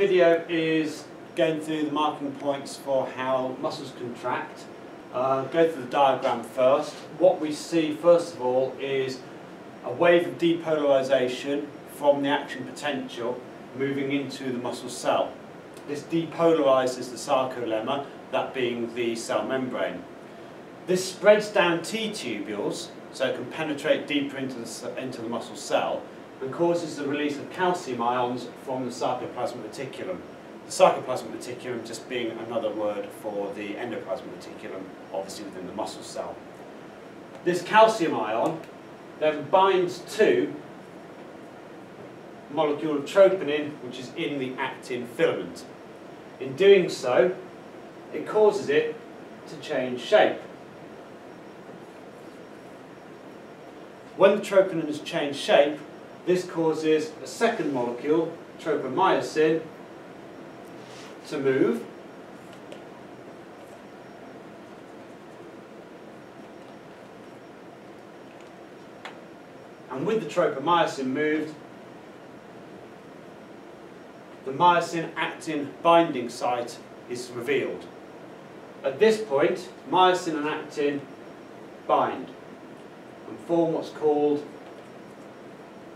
video is going through the marking points for how muscles contract. Go through the diagram first. What we see first of all is a wave of depolarization from the action potential moving into the muscle cell. This depolarizes the sarcolemma, that being the cell membrane. This spreads down T-tubules, so it can penetrate deeper into the muscle cell, and causes the release of calcium ions from the sarcoplasmic reticulum. The sarcoplasmic reticulum just being another word for the endoplasmic reticulum, obviously within the muscle cell. This calcium ion then binds to a molecule of troponin, which is in the actin filament. In doing so, it causes it to change shape. When the troponin has changed shape, this causes a second molecule, tropomyosin, to move. And with the tropomyosin moved, the myosin-actin binding site is revealed. At this point, myosin and actin bind and form what's called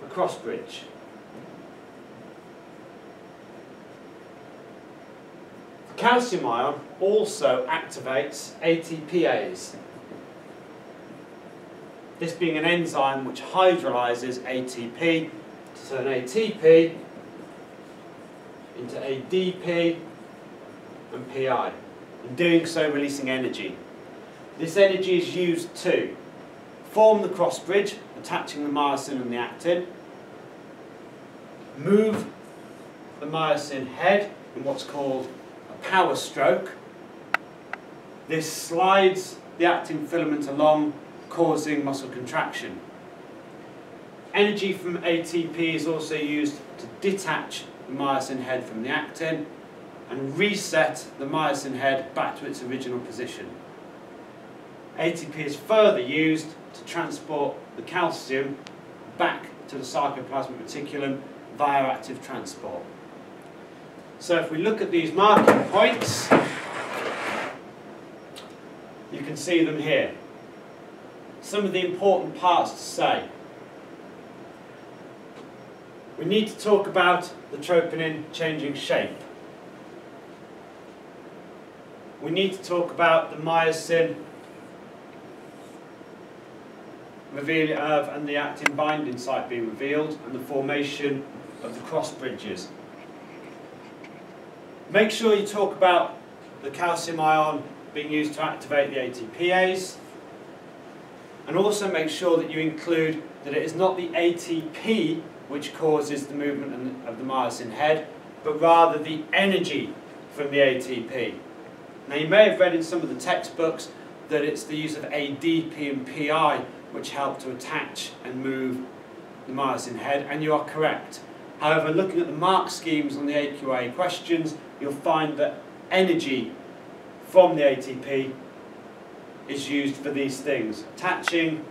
a cross bridge. The calcium ion also activates ATPase, this being an enzyme which hydrolyzes ATP to turn ATP into ADP and PI, in doing so releasing energy. This energy is used to form the cross bridge, attaching the myosin and the actin, move the myosin head in what's called a power stroke. This slides the actin filament along, causing muscle contraction. Energy from ATP is also used to detach the myosin head from the actin and reset the myosin head back to its original position. ATP is further used to transport the calcium back to the sarcoplasmic reticulum via active transport. So if we look at these marking points, you can see them here. Some of the important parts to say. We need to talk about the troponin changing shape. We need to talk about the myosin and the actin binding site being revealed and the formation of the cross bridges. Make sure you talk about the calcium ion being used to activate the ATPase, and also make sure that you include that it is not the ATP which causes the movement of the myosin head, but rather the energy from the ATP. Now you may have read in some of the textbooks that it's the use of ADP and PI which help to attach and move the myosin head, and you are correct. However, looking at the mark schemes on the AQA questions, you'll find that energy from the ATP is used for these things: attaching,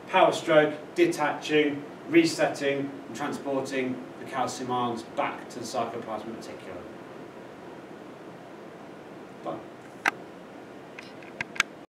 power stroke, detaching, resetting and transporting the calcium ions back to the sarcoplasmic reticulum.